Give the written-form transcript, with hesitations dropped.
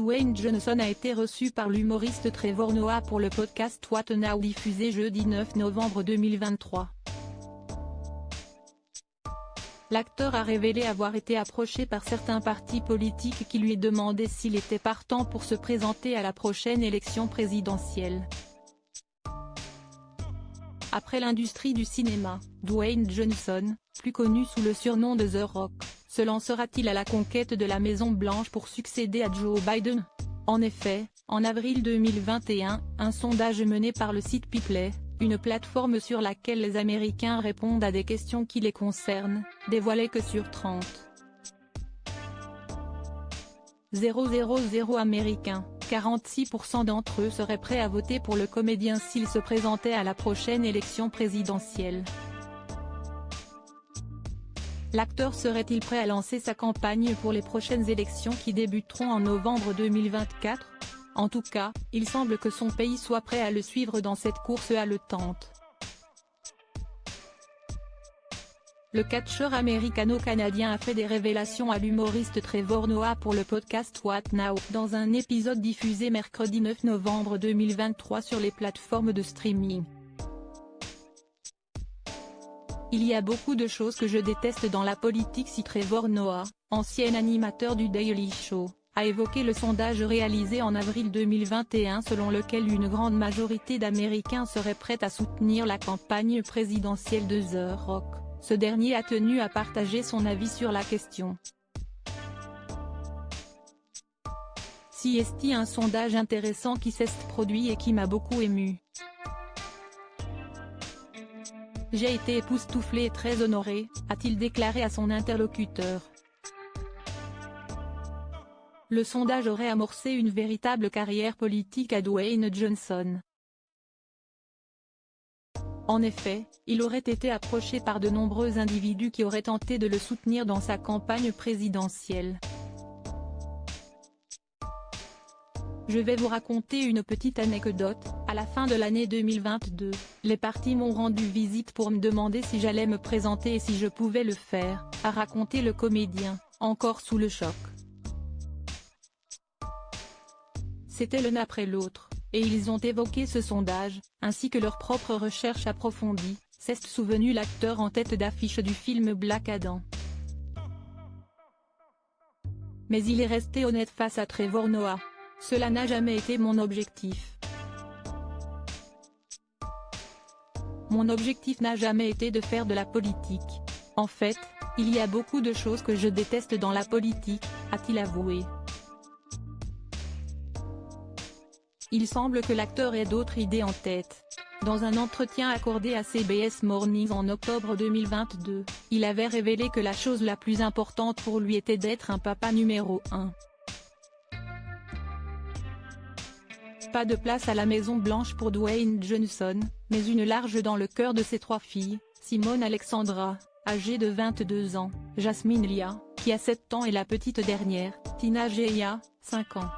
Dwayne Johnson a été reçu par l'humoriste Trevor Noah pour le podcast What Now diffusé jeudi 9 novembre 2023. L'acteur a révélé avoir été approché par certains partis politiques qui lui demandaient s'il était partant pour se présenter à la prochaine élection présidentielle. Après l'industrie du cinéma, Dwayne Johnson, plus connu sous le surnom de The Rock, se lancera-t-il à la conquête de la Maison-Blanche pour succéder à Joe Biden? En effet, en avril 2021, un sondage mené par le site People, une plateforme sur laquelle les Américains répondent à des questions qui les concernent, dévoilait que sur 30,000 Américains, 46% d'entre eux seraient prêts à voter pour le comédien s'il se présentait à la prochaine élection présidentielle. L'acteur serait-il prêt à lancer sa campagne pour les prochaines élections qui débuteront en novembre 2024 ? En tout cas, il semble que son pays soit prêt à le suivre dans cette course haletante. Le catcheur américano-canadien a fait des révélations à l'humoriste Trevor Noah pour le podcast What Now, dans un épisode diffusé mercredi 9 novembre 2023 sur les plateformes de streaming. Il y a beaucoup de choses que je déteste dans la politique si Trevor Noah, ancien animateur du Daily Show, a évoqué le sondage réalisé en avril 2021 selon lequel une grande majorité d'Américains seraient prêts à soutenir la campagne présidentielle de The Rock. Ce dernier a tenu à partager son avis sur la question. C'est un sondage intéressant qui s'est produit et qui m'a beaucoup ému. J'ai été époustouflé et très honoré, a-t-il déclaré à son interlocuteur. Le sondage aurait amorcé une véritable carrière politique à Dwayne Johnson. En effet, il aurait été approché par de nombreux individus qui auraient tenté de le soutenir dans sa campagne présidentielle. Je vais vous raconter une petite anecdote. À la fin de l'année 2022, les partis m'ont rendu visite pour me demander si j'allais me présenter et si je pouvais le faire, a raconté le comédien, encore sous le choc. C'était l'un après l'autre, et ils ont évoqué ce sondage, ainsi que leurs propres recherches approfondies, s'est souvenu l'acteur en tête d'affiche du film Black Adam. Mais il est resté honnête face à Trevor Noah. Cela n'a jamais été mon objectif. Mon objectif n'a jamais été de faire de la politique. En fait, il y a beaucoup de choses que je déteste dans la politique, a-t-il avoué. Il semble que l'acteur ait d'autres idées en tête. Dans un entretien accordé à CBS Mornings en octobre 2022, il avait révélé que la chose la plus importante pour lui était d'être un papa numéro 1. Pas de place à la Maison-Blanche pour Dwayne Johnson, mais une large dans le cœur de ses 3 filles, Simone Alexandra, âgée de 22 ans, Jasmine Lia, qui a 7 ans et la petite dernière, Tina Geia, 5 ans.